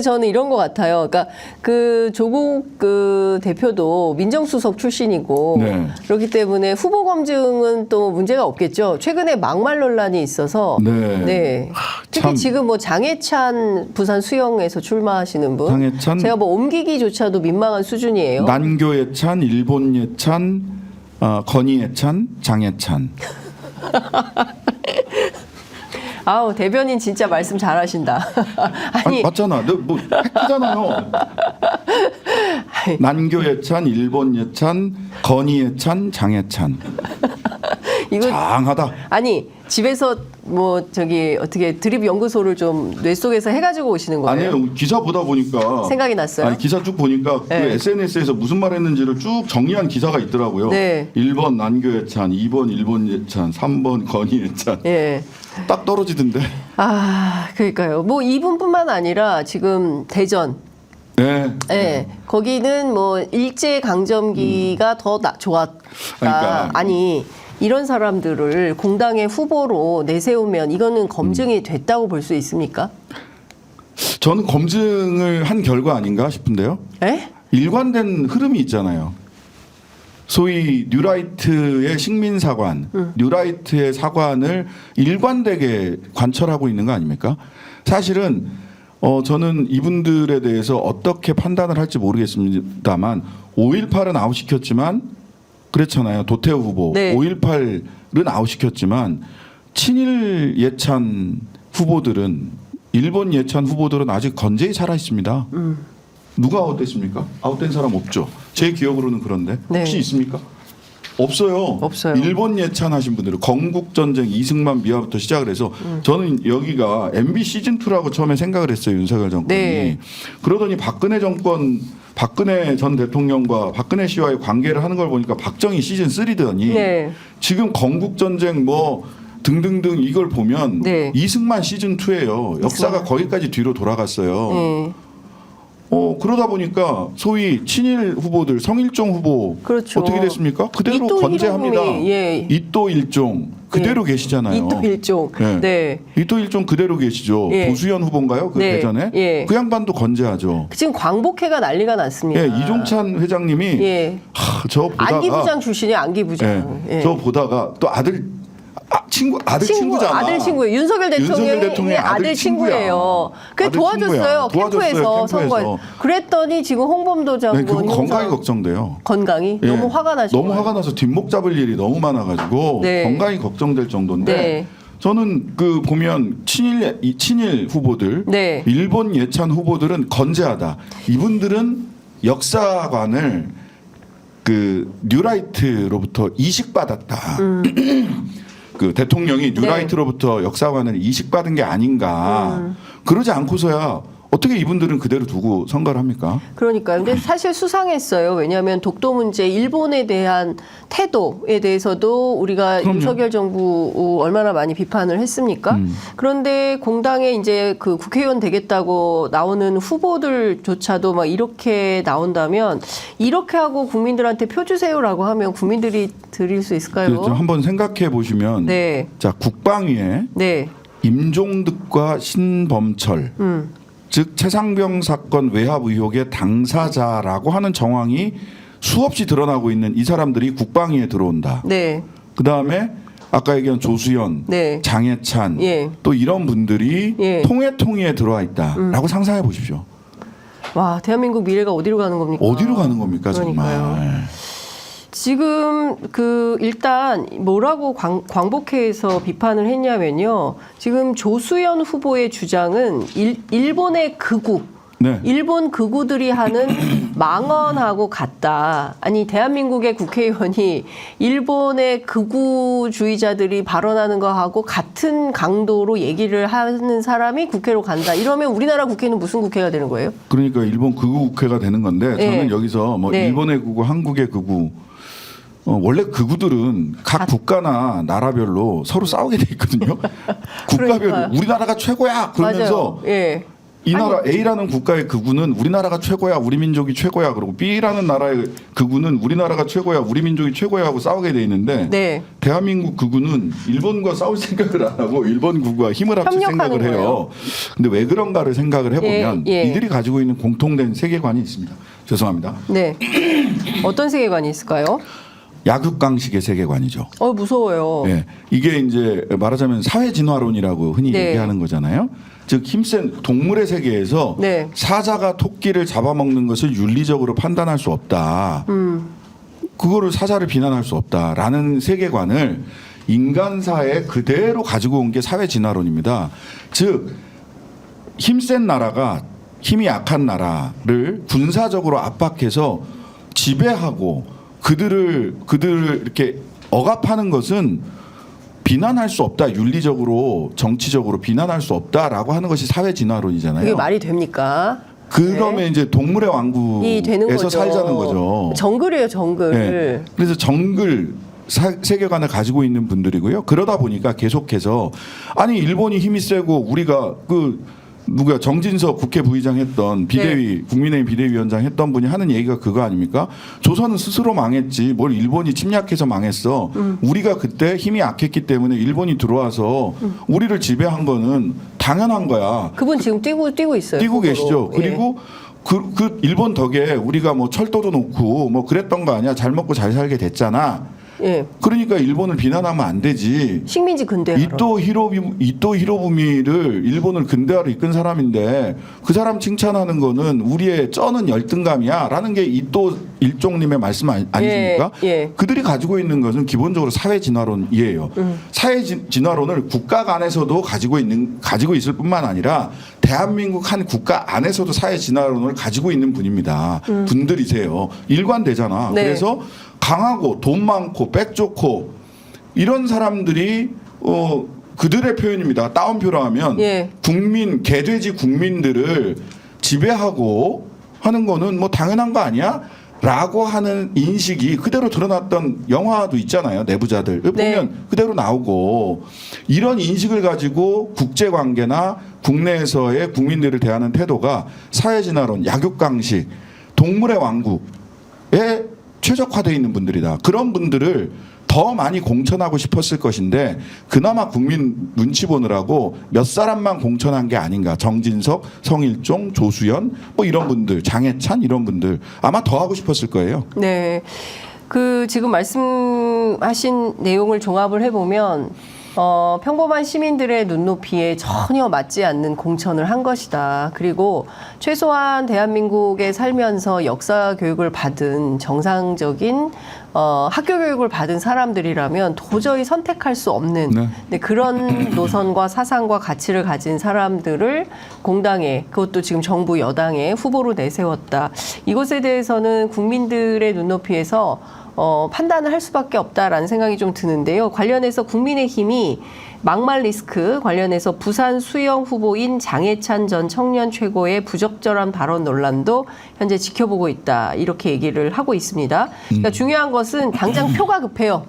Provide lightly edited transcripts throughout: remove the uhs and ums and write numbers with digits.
저는 이런 것 같아요. 그러니까 그 조국 그 대표도 민정수석 출신이고 네. 그렇기 때문에 후보 검증은 또 문제가 없겠죠. 최근에 막말 논란이 있어서 네. 특히 참. 지금 뭐 장해찬 부산 수영에서 출마하시는 분, 장해찬, 제가 뭐 옮기기조차도 민망한 수준이에요. 난교예찬, 일본예찬, 건희예찬, 장예찬. 아우 대변인 진짜 말씀 잘하신다. 아니 맞잖아. 너 뭐 팩트잖아요. 난교예찬, 일본예찬, 건희예찬, 장예찬. 이거 장하다. 아니 집에서 뭐 저기 어떻게 드립 연구소를 좀 뇌 속에서 해가지고 오시는 거예요? 아니에요. 기사 보다 보니까 생각이 났어요? 아니, 기사 쭉 보니까 네. 그 SNS에서 무슨 말 했는지를 쭉 정리한 기사가 있더라고요. 네. 1번 난교예찬, 2번 일본예찬, 3번 건희예찬. 예. 딱 떨어지던데. 아, 그러니까요. 뭐 이분뿐만 아니라 지금 대전, 네. 예, 거기는 뭐 일제 강점기가 더 좋았다. 그러니까. 아니 이런 사람들을 공당의 후보로 내세우면 이거는 검증이 됐다고 볼 수 있습니까? 저는 검증을 한 결과 아닌가 싶은데요. 예? 일관된 흐름이 있잖아요. 소위 뉴라이트의 식민사관, 뉴라이트의 사관을 일관되게 관철하고 있는 거 아닙니까? 사실은 저는 이분들에 대해서 어떻게 판단을 할지 모르겠습니다만 5.18은 아웃시켰지만 그랬잖아요. 도태우 후보. 네. 5.18은 아웃시켰지만 친일 예찬 후보들은 일본 예찬 후보들은 아직 건재히 살아 있습니다. 누가 아웃됐습니까? 아웃된 사람 없죠. 제 기억으로는 그런데 네. 혹시 있습니까? 없어요. 없어요. 일본 예찬하신 분들은 건국전쟁 이승만 미화부터 시작을 해서 저는 여기가 MB 시즌 2라고 처음에 생각을 했어요. 윤석열 정권이. 네. 그러더니 박근혜 전 대통령과 박근혜 씨와의 관계를 하는 걸 보니까 박정희 시즌 3더니 네. 지금 건국전쟁 뭐 등등등 이걸 보면 네. 이승만 시즌 2예요. 역사가 거기까지 뒤로 돌아갔어요. 예. 그러다 보니까 소위 친일 후보들 성일종 후보 그렇죠. 어떻게 됐습니까? 그대로 이또 건재합니다. 히로부미, 예. 이또 일종 그대로 계시잖아요. 이또 일종. 네. 네. 이또 일종 그대로 계시죠. 예. 도수연 후보인가요? 그 네. 대전에 예. 그 양반도 건재하죠. 지금 광복회가 난리가 났습니다. 예, 이종찬 회장님이 예. 저 보다가 안기부장 출신이에요. 안기부장. 예, 예. 저 보다가 또 아들 친구잖아. 아들 친구예요. 윤석열 대통령의 아들 친구예요. 그래 아들 도와줬어요. 친구야. 캠프에서 선거에. 그랬더니 지금 홍범도 네, 장관 그분 건강이 걱정돼요. 건강이 예. 너무 화가 나시고 너무 화가 나서 뒷목 잡을 일이 너무 많아가지고 네. 건강이 걱정될 정도인데 네. 저는 그 보면 친일 후보들, 네. 일본 예찬 후보들은 건재하다. 이분들은 역사관을 그 뉴라이트로부터 이식받았다. 그 대통령이 뉴라이트로부터 역사관을 이식받은 게 아닌가. 그러지 않고서야 어떻게 이분들은 그대로 두고 선거를 합니까? 그러니까요. 근데 사실 수상했어요. 왜냐하면 독도 문제, 일본에 대한 태도에 대해서도 우리가 그럼요. 윤석열 정부 얼마나 많이 비판을 했습니까? 그런데 공당에 이제 그 국회의원 되겠다고 나오는 후보들조차도 막 이렇게 나온다면 이렇게 하고 국민들한테 표 주세요라고 하면 국민들이 드릴 수 있을까요? 그래서 한번 생각해 보시면 네. 자 국방위에 네. 임종득과 신범철 즉 최상병 사건 외압 의혹의 당사자라고 하는 정황이 수없이 드러나고 있는 이 사람들이 국방위에 들어온다. 네. 그다음에 아까 얘기한 조수연, 네. 장해찬 예. 또 이런 분들이 예. 통해에 들어와 있다라고 상상해 보십시오. 와, 대한민국 미래가 어디로 가는 겁니까? 어디로 가는 겁니까 그러니까요. 정말. 지금 그 일단 뭐라고 광복회에서 비판을 했냐면요. 지금 조수연 후보의 주장은 일본의 극우, 네. 일본 극우들이 하는 망언하고 같다. 아니 대한민국의 국회의원이 일본의 극우주의자들이 발언하는 거하고 같은 강도로 얘기를 하는 사람이 국회로 간다. 이러면 우리나라 국회는 무슨 국회가 되는 거예요? 그러니까 일본 극우 국회가 되는 건데 네. 저는 여기서 뭐 네. 일본의 극우, 한국의 극우 원래 극우들은 각 국가나 나라별로 서로 싸우게 돼 있거든요. 국가별로 그러니까요. 우리나라가 최고야 그러면서 맞아요. 예. 이 나라 A라는 국가의 극우는 우리나라가 최고야, 우리 민족이 최고야, 그러고 B라는 나라의 극우는 우리나라가 최고야, 우리 민족이 최고야 하고 싸우게 돼 있는데 네. 대한민국 극우는 일본과 싸울 생각을 안 하고 일본 극우와 힘을 합칠 협력하는 생각을 해요. 근데 왜 그런가를 생각을 해보면 예. 이들이 가지고 있는 공통된 세계관이 있습니다. 죄송합니다. 네. 어떤 세계관이 있을까요? 약육강식의 세계관이죠. 무서워요. 네. 이게 이제 말하자면 사회 진화론이라고 흔히 네. 얘기하는 거잖아요. 즉 힘센 동물의 세계에서 네. 사자가 토끼를 잡아먹는 것을 윤리적으로 판단할 수 없다. 그거를 사자를 비난할 수 없다라는 세계관을 인간사에 그대로 가지고 온 게 사회 진화론입니다. 즉 힘센 나라가 힘이 약한 나라를 군사적으로 압박해서 지배하고 그들을 이렇게 억압하는 것은 비난할 수 없다. 윤리적으로 정치적으로 비난할 수 없다라고 하는 것이 사회 진화론이잖아요. 그게 말이 됩니까? 그러면 네. 이제 동물의 이 되는 왕국에서 거죠. 살자는 거죠. 정글이에요, 정글. 네. 그래서 정글 세계관을 가지고 있는 분들이고요. 그러다 보니까 계속해서 아니 일본이 힘이 세고 우리가 누가 정진석 국회 부의장 했던 비대위 국민의힘 비대위원장 했던 분이 하는 얘기가 그거 아닙니까? 조선은 스스로 망했지 뭘 일본이 침략해서 망했어. 우리가 그때 힘이 약했기 때문에 일본이 들어와서 우리를 지배한 거는 당연한 거야. 그분 지금 뛰고 있어요. 뛰고 그거로. 계시죠. 예. 그리고 그 일본 덕에 우리가 뭐 철도도 놓고 뭐 그랬던 거 아니야. 잘 먹고 잘 살게 됐잖아. 예. 그러니까 일본을 비난하면 안 되지. 식민지 근대화로. 이토 히로부미를 일본을 근대화로 이끈 사람인데 그 사람 칭찬하는 거는 우리의 쩌는 열등감이야라는 게 이토 일종님의 말씀 아니십니까? 예. 그들이 가지고 있는 것은 기본적으로 사회 진화론이에요. 사회 진화론을 국가 간에서도 가지고 있을 뿐만 아니라 대한민국 한 국가 안에서도 사회 진화론을 가지고 있는 분들이세요. 일관되잖아. 네. 그래서 강하고 돈 많고 백 좋고 이런 사람들이 그들의 표현입니다. 따옴표로 하면 예. 개돼지 국민들을 지배하고 하는 거는 뭐 당연한 거 아니야? 라고 하는 인식이 그대로 드러났던 영화도 있잖아요. 내부자들 보면 네. 그대로 나오고 이런 인식을 가지고 국제관계나 국내에서의 국민들을 대하는 태도가 사회진화론, 약육강식, 동물의 왕국에 최적화되어 있는 분들이다. 그런 분들을 더 많이 공천하고 싶었을 것인데 그나마 국민 눈치 보느라고 몇 사람만 공천한 게 아닌가. 정진석, 성일종, 조수연 뭐 이런 분들, 장해찬 이런 분들 아마 더 하고 싶었을 거예요. 네. 지금 말씀하신 내용을 종합을 해보면 평범한 시민들의 눈높이에 전혀 맞지 않는 공천을 한 것이다. 그리고 최소한 대한민국에 살면서 역사 교육을 받은 정상적인 학교 교육을 받은 사람들이라면 도저히 선택할 수 없는 네, 그런 노선과 사상과 가치를 가진 사람들을 공당에 그것도 지금 정부 여당에 후보로 내세웠다. 이것에 대해서는 국민들의 눈높이에서 판단을 할 수밖에 없다라는 생각이 좀 드는데요. 관련해서 국민의힘이 막말 리스크 관련해서 부산 수영 후보인 장해찬 전 청년 최고의 부적절한 발언 논란도 현재 지켜보고 있다. 이렇게 얘기를 하고 있습니다. 그러니까 중요한 것은 당장 표가 급해요.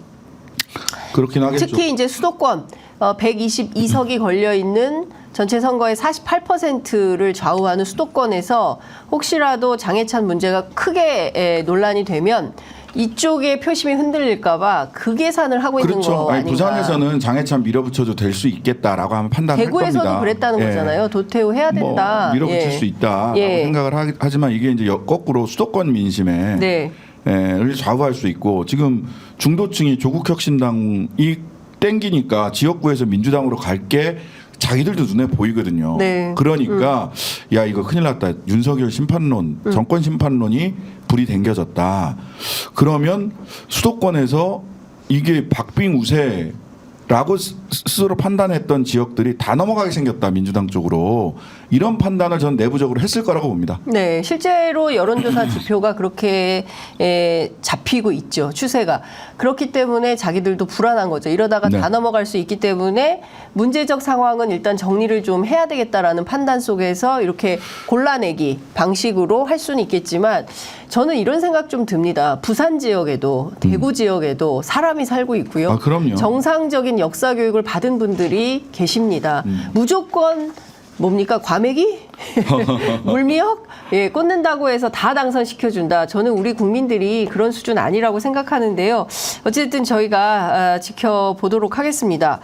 그렇긴 하겠죠. 특히 이제 수도권 122석이 걸려 있는 전체 선거의 48%를 좌우하는 수도권에서 혹시라도 장해찬 문제가 크게 논란이 되면 이쪽의 표심이 흔들릴까봐 그 계산을 하고 있는 그렇죠. 거 아닌가. 부산에서는 장해찬 밀어붙여도 될 수 있겠다라고 하면 판단할 겁니다. 대구에서도 그랬다는 거잖아요. 도태우 해야 된다. 밀어붙일 수 있다라고 생각을 하지만 이게 이제 거꾸로 수도권 민심에 를 좌우할 수 있고 지금 중도층이 조국혁신당이 땡기니까 지역구에서 민주당으로 갈게 자기들도 눈에 보이거든요. 네. 그러니까 야 이거 큰일 났다. 윤석열 심판론, 정권 심판론이 불이 댕겨졌다. 그러면 수도권에서 이게 박빙 우세라고 스스로 판단했던 지역들이 다 넘어가게 생겼다. 민주당 쪽으로. 이런 판단을 전 내부적으로 했을 거라고 봅니다. 네, 실제로 여론조사 지표가 그렇게 잡히고 있죠. 추세가. 그렇기 때문에 자기들도 불안한 거죠. 이러다가 다 넘어갈 수 있기 때문에 문제적 상황은 일단 정리를 좀 해야 되겠다라는 판단 속에서 이렇게 골라내기 방식으로 할 수는 있겠지만 저는 이런 생각 좀 듭니다. 부산 지역에도 대구 지역에도 사람이 살고 있고요. 그럼요. 정상적인 역사 교육을 받은 분들이 계십니다. 무조건 뭡니까? 과메기? 물미역? 예, 꽂는다고 해서 다 당선시켜준다. 저는 우리 국민들이 그런 수준 아니라고 생각하는데요. 어쨌든 저희가 지켜보도록 하겠습니다.